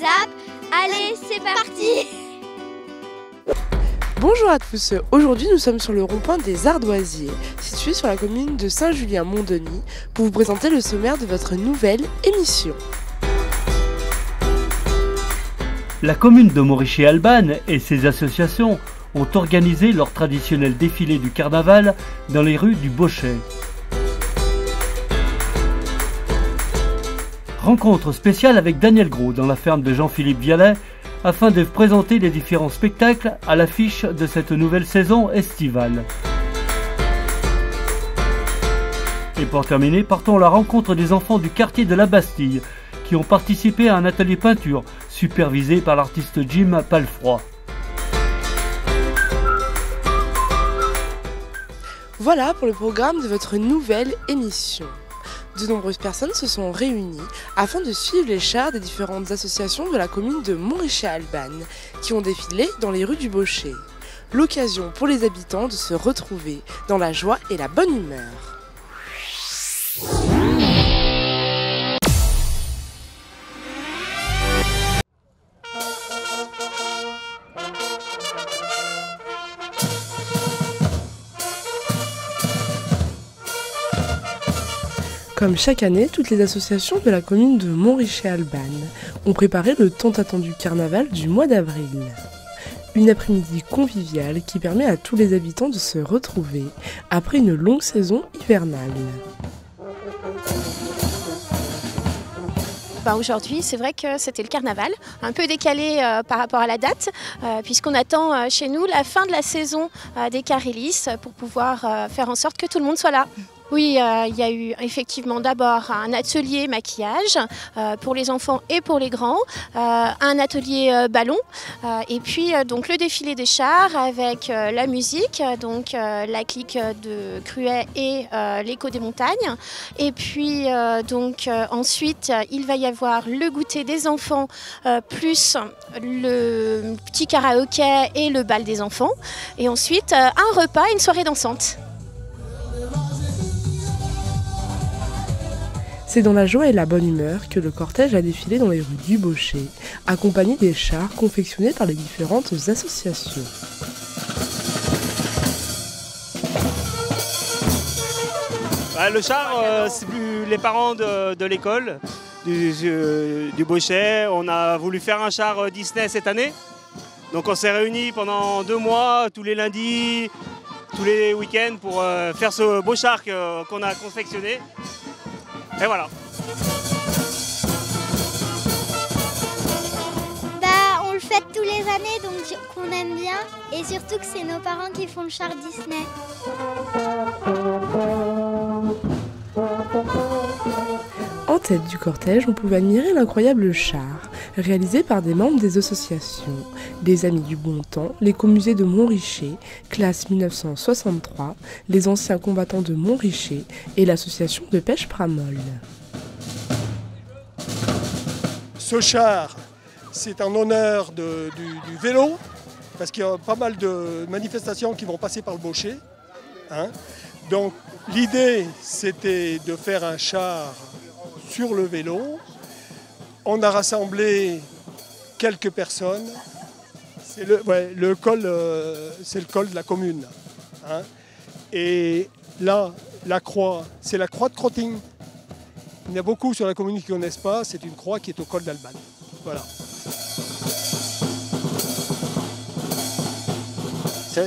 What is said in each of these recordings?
zap. Allez, c'est parti. Bonjour à tous, aujourd'hui nous sommes sur le rond-point des Ardoisiers, situé sur la commune de Saint-Julien-Mont-Denis, pour vous présenter le sommaire de votre nouvelle émission. La commune de Montrichet-Albanne et ses associations ont organisé leur traditionnel défilé du carnaval dans les rues du Bochet. Rencontre spéciale avec Daniel Gros dans la ferme de Jean-Philippe Vialet afin de présenter les différents spectacles à l'affiche de cette nouvelle saison estivale. Et pour terminer, partons à la rencontre des enfants du quartier de la Bastille qui ont participé à un atelier peinture supervisé par l'artiste Jim Palfroy. Voilà pour le programme de votre nouvelle émission. De nombreuses personnes se sont réunies afin de suivre les chars des différentes associations de la commune de Montrichet-Albanne qui ont défilé dans les rues du Bochet. L'occasion pour les habitants de se retrouver dans la joie et la bonne humeur. Comme chaque année, toutes les associations de la commune de Montrichet-Albanne ont préparé le tant attendu carnaval du mois d'avril. Une après-midi conviviale qui permet à tous les habitants de se retrouver après une longue saison hivernale. Aujourd'hui, c'est vrai que c'était le carnaval, un peu décalé par rapport à la date, puisqu'on attend chez nous la fin de la saison des Carélis pour pouvoir faire en sorte que tout le monde soit là. Oui, il y a eu effectivement d'abord un atelier maquillage pour les enfants et pour les grands, un atelier ballon, et puis donc le défilé des chars avec la musique, donc la clique de Cruet et l'écho des montagnes. Et puis ensuite il va y avoir le goûter des enfants plus le petit karaoké et le bal des enfants. Et ensuite un repas, une soirée dansante. C'est dans la joie et la bonne humeur que le cortège a défilé dans les rues du Bochet, accompagné des chars confectionnés par les différentes associations. Le char, c'est plus les parents de l'école du Bochet. On a voulu faire un char Disney cette année. Donc on s'est réunis pendant 2 mois, tous les lundis, tous les week-ends pour faire ce beau char qu'on a confectionné. Et voilà. On le fait tous les années, donc qu'on aime bien. Et surtout que c'est nos parents qui font le char Disney. En tête du cortège, on pouvait admirer l'incroyable char, réalisé par des membres des associations, les Amis du Bon Temps, l'écomusée de Montrichet, classe 1963, les anciens combattants de Montrichet et l'association de pêche Pramol. Ce char, c'est en honneur du vélo, parce qu'il y a pas mal de manifestations qui vont passer par le Bochet. Donc l'idée, c'était de faire un char sur le vélo. On a rassemblé quelques personnes. C'est le col de la commune. Et là, la croix, c'est la croix de Crotting. Il y en a beaucoup sur la commune qui ne connaissent pas. C'est une croix qui est au col d'Albanne. Voilà.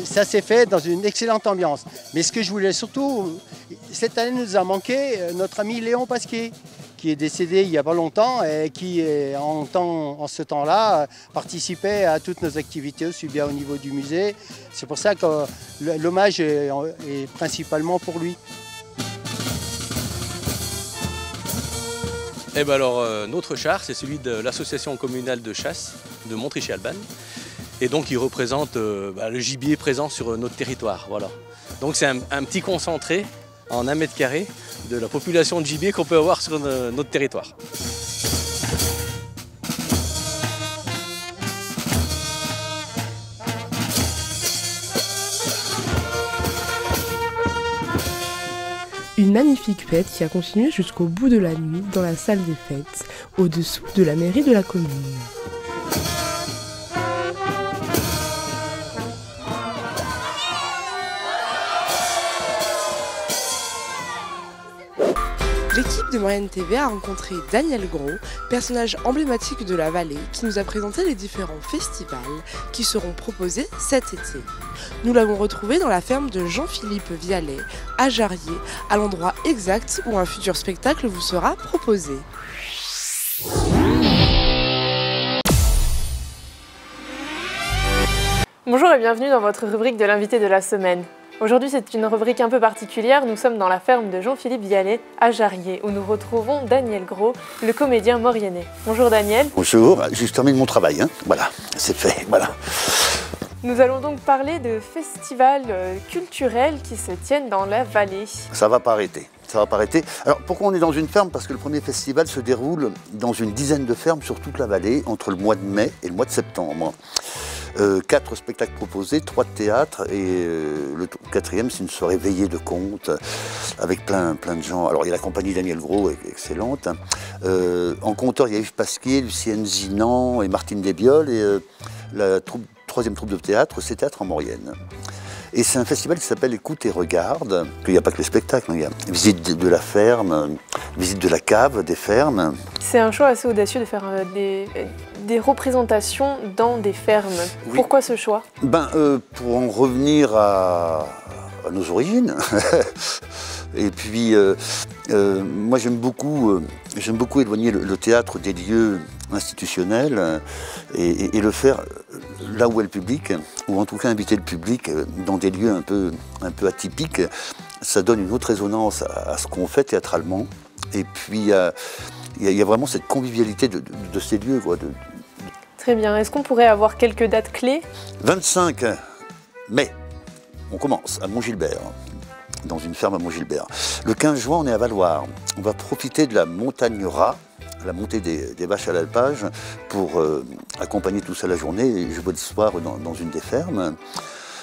Ça s'est fait dans une excellente ambiance. Mais ce que je voulais surtout, cette année nous a manqué notre ami Léon Pasquier, qui est décédé il n'y a pas longtemps et qui, en ce temps-là, participait à toutes nos activités, aussi bien au niveau du musée. C'est pour ça que l'hommage est principalement pour lui. Eh ben alors, notre char, c'est celui de l'association communale de chasse de Montrichet-Albanne. Et donc, il représente le gibier présent sur notre territoire. Voilà. Donc, c'est un petit concentré en 1 mètre carré de la population de gibier qu'on peut avoir sur notre territoire. Une magnifique fête qui a continué jusqu'au bout de la nuit dans la salle des fêtes, au-dessous de la mairie de la commune. L'équipe de Moyenne TV a rencontré Daniel Gros, personnage emblématique de la vallée, qui nous a présenté les différents festivals qui seront proposés cet été. Nous l'avons retrouvé dans la ferme de Jean-Philippe Vialet, à Jarrier, à l'endroit exact où un futur spectacle vous sera proposé. Bonjour et bienvenue dans votre rubrique de l'invité de la semaine. Aujourd'hui, c'est une rubrique un peu particulière. Nous sommes dans la ferme de Jean-Philippe Vialet à Jarrier, où nous retrouvons Daniel Gros, le comédien mauriennais. Bonjour Daniel. Bonjour, je termine mon travail, hein. Voilà, c'est fait, voilà. Nous allons donc parler de festivals culturels qui se tiennent dans la vallée. Ça va pas arrêter, ça va pas arrêter. Alors pourquoi on est dans une ferme? Parce que le premier festival se déroule dans une dizaine de fermes sur toute la vallée, entre le mois de mai et le mois de septembre. 4 spectacles proposés, 3 de théâtre et le 4e c'est une soirée veillée de contes avec plein de gens. Alors il y a la compagnie Daniel Gros, excellente. En conteur il y a Yves Pasquier, Lucienne Zinan et Martine Desbioles et la 3e troupe de théâtre, c'est Théâtre en Maurienne. Et c'est un festival qui s'appelle Écoute et Regarde. Il n'y a pas que les spectacles, il y a visite de la ferme, visite de la cave, des fermes. C'est un choix assez audacieux de faire des représentations dans des fermes. Oui. Pourquoi ce choix? Pour en revenir à nos origines. Et puis, moi j'aime beaucoup éloigner le théâtre des lieux institutionnels et le faire là où est le public, ou en tout cas inviter le public dans des lieux un peu atypiques. Ça donne une autre résonance à ce qu'on fait théâtralement. Et puis il y a vraiment cette convivialité de ces lieux, quoi. Très bien. Est-ce qu'on pourrait avoir quelques dates clés? 25 mai, on commence à Montgilbert, dans une ferme à Montgilbert. Le 15 juin, on est à Valloire. On va profiter de la montagne Rat, la montée des vaches à l'alpage, pour accompagner tout ça la journée et jouer le soir dans une des fermes.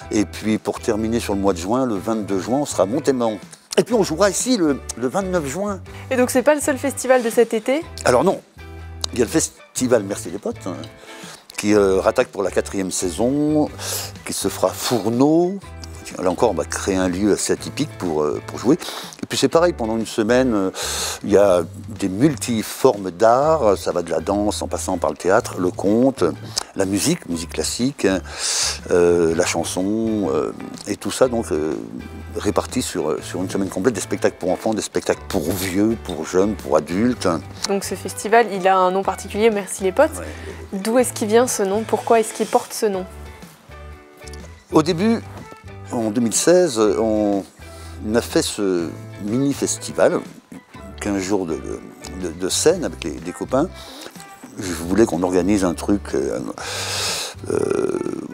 Et puis pour terminer sur le mois de juin, le 22 juin, on sera à Montément. Et puis on jouera ici le 29 juin. Et donc c'est pas le seul festival de cet été? Alors non, il y a le festival Merci les potes, hein, qui rattaque pour la 4e saison, qui se fera à Fourneau. Là encore, on va créer un lieu assez atypique pour jouer. Et puis c'est pareil, pendant une semaine, il y a des multiformes d'art. Ça va de la danse en passant par le théâtre, le conte, la musique classique, la chanson, et tout ça donc réparti sur une semaine complète, des spectacles pour enfants, des spectacles pour vieux, pour jeunes, pour adultes. Donc ce festival, il a un nom particulier, Merci les potes. Ouais. D'où est-ce qu'il vient ce nom? Pourquoi est-ce qu'il porte ce nom? Au début, en 2016, on a fait ce mini-festival, 15 jours de scène avec les copains. Je voulais qu'on organise un truc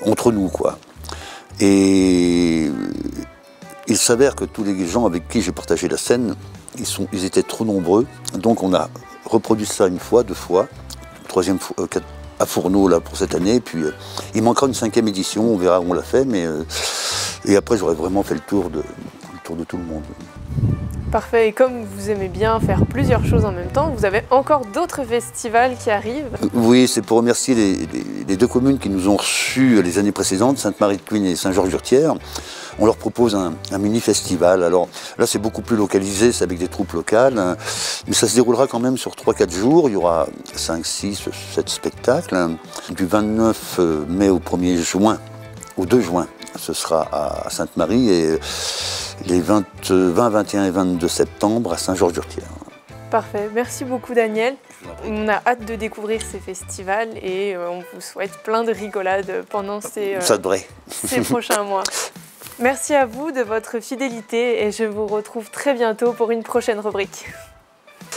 entre nous, quoi. Et il s'avère que tous les gens avec qui j'ai partagé la scène, ils étaient trop nombreux. Donc on a reproduit ça une fois, 2 fois, 3e fois, à Fourneau là, pour cette année. Et puis il manquera une 5e édition, on verra où on l'a fait. Et après, j'aurais vraiment fait le tour de tout le monde. Parfait. Et comme vous aimez bien faire plusieurs choses en même temps, vous avez encore d'autres festivals qui arrivent? Oui, c'est pour remercier les 2 communes qui nous ont reçus les années précédentes, Sainte-Marie-de-Cuines et Saint-Georges-du-Retière. On leur propose un mini-festival. Alors là, c'est beaucoup plus localisé, c'est avec des troupes locales. Mais ça se déroulera quand même sur 3-4 jours. Il y aura 5, 6, 7 spectacles. Du 29 mai au 1er juin, au 2 juin. Ce sera à Sainte-Marie et les 20, 21 et 22 septembre à Saint-Georges-du-Retière. Parfait. Merci beaucoup Daniel. On a hâte de découvrir ces festivals et on vous souhaite plein de rigolades pendant ces prochains mois. Merci à vous de votre fidélité et je vous retrouve très bientôt pour une prochaine rubrique.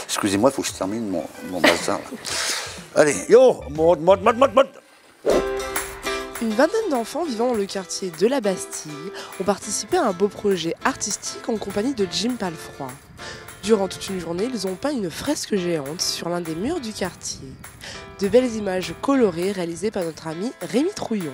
Excusez-moi, il faut que je termine mon bassin. Allez, yo, mode. Une vingtaine d'enfants vivant dans le quartier de la Bastille ont participé à un beau projet artistique en compagnie de Jim Palfroy. Durant toute une journée, ils ont peint une fresque géante sur l'un des murs du quartier. De belles images colorées réalisées par notre ami Rémi Trouillon.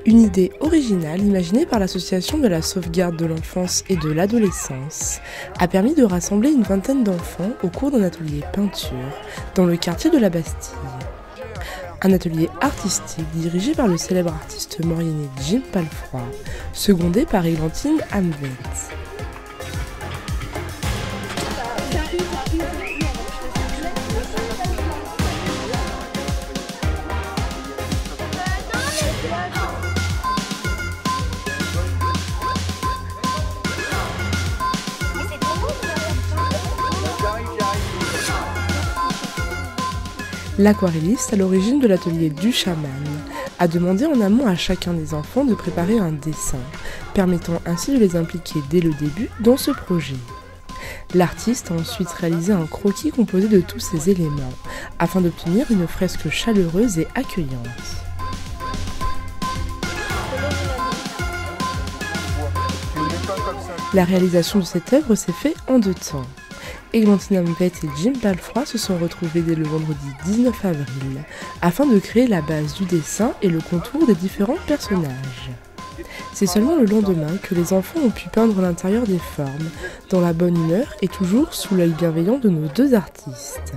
Une idée originale imaginée par l'Association de la sauvegarde de l'enfance et de l'adolescence a permis de rassembler une vingtaine d'enfants au cours d'un atelier peinture dans le quartier de la Bastille. Un atelier artistique dirigé par le célèbre artiste mauriennais Jim Palfroy, secondé par Églantine Hamvet. L'aquarelliste, à l'origine de l'atelier du chaman, a demandé en amont à chacun des enfants de préparer un dessin, permettant ainsi de les impliquer dès le début dans ce projet. L'artiste a ensuite réalisé un croquis composé de tous ces éléments, afin d'obtenir une fresque chaleureuse et accueillante. La réalisation de cette œuvre s'est faite en 2 temps. Églantine Hamvet et Jim Palfroy se sont retrouvés dès le vendredi 19 avril, afin de créer la base du dessin et le contour des différents personnages. C'est seulement le lendemain que les enfants ont pu peindre l'intérieur des formes, dans la bonne humeur et toujours sous l'œil bienveillant de nos 2 artistes.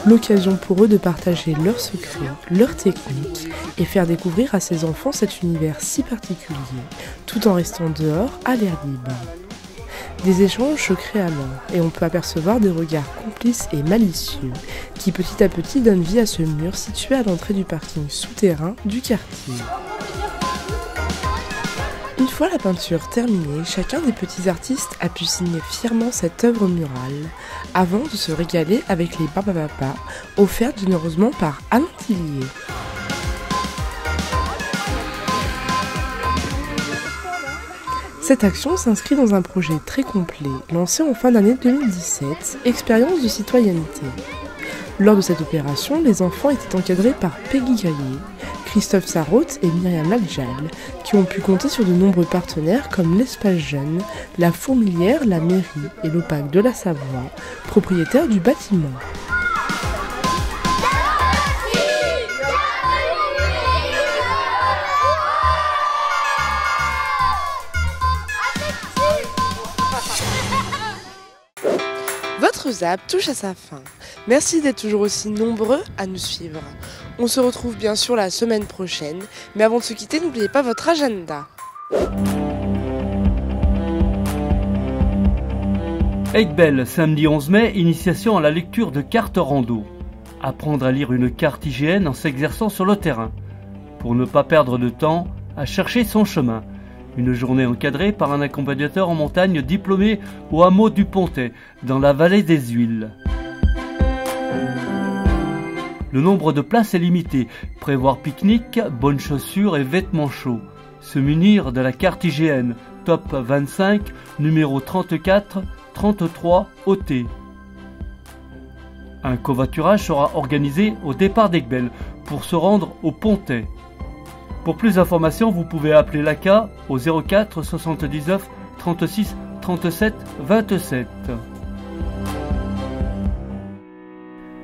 L'occasion pour eux de partager leurs secrets, leurs techniques et faire découvrir à ces enfants cet univers si particulier, tout en restant dehors à l'air libre. Des échanges se créent alors et on peut apercevoir des regards complices et malicieux qui petit à petit donnent vie à ce mur situé à l'entrée du parking souterrain du quartier. Une fois la peinture terminée, chacun des petits artistes a pu signer fièrement cette œuvre murale, avant de se régaler avec les Barbapapa, offertes généreusement par Alain Tillier. Cette action s'inscrit dans un projet très complet, lancé en fin d'année 2017, Expérience de citoyenneté. Lors de cette opération, les enfants étaient encadrés par Peggy Gaillet, Christophe Sarraute et Myriam Ladjal, qui ont pu compter sur de nombreux partenaires comme l'Espace Jeune, la Fourmilière, la mairie et l'Opac de la Savoie, propriétaires du bâtiment. Votre ZAP touche à sa fin. Merci d'être toujours aussi nombreux à nous suivre. On se retrouve bien sûr la semaine prochaine, mais avant de se quitter, n'oubliez pas votre agenda. Aiguebelle, samedi 11 mai, initiation à la lecture de cartes rando. Apprendre à lire une carte IGN en s'exerçant sur le terrain. Pour ne pas perdre de temps, à chercher son chemin. Une journée encadrée par un accompagnateur en montagne diplômé au hameau du Pontet, dans la vallée des Huiles. Le nombre de places est limité. Prévoir pique-nique, bonnes chaussures et vêtements chauds. Se munir de la carte IGN, top 25, numéro 34, 33 OT. Un covoiturage sera organisé au départ d'Aiguebelle pour se rendre au Pontet. Pour plus d'informations, vous pouvez appeler l'ACA au 04 79 36 37 27.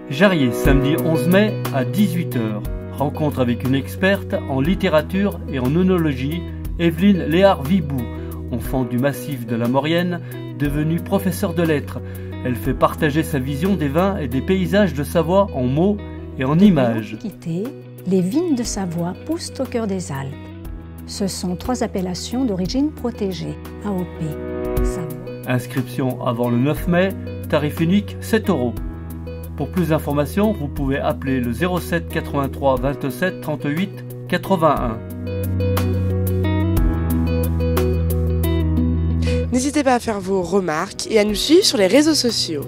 Jarrier, samedi 11 mai à 18 h. Rencontre avec une experte en littérature et en œnologie, Evelyne Léard-Vibou, enfant du massif de la Maurienne, devenue professeure de lettres. Elle fait partager sa vision des vins et des paysages de Savoie en mots et en images. Les vignes de Savoie poussent au cœur des Alpes. Ce sont 3 appellations d'origine protégée, AOP. Savoie. Inscription avant le 9 mai, tarif unique 7 €. Pour plus d'informations, vous pouvez appeler le 07 83 27 38 81. N'hésitez pas à faire vos remarques et à nous suivre sur les réseaux sociaux.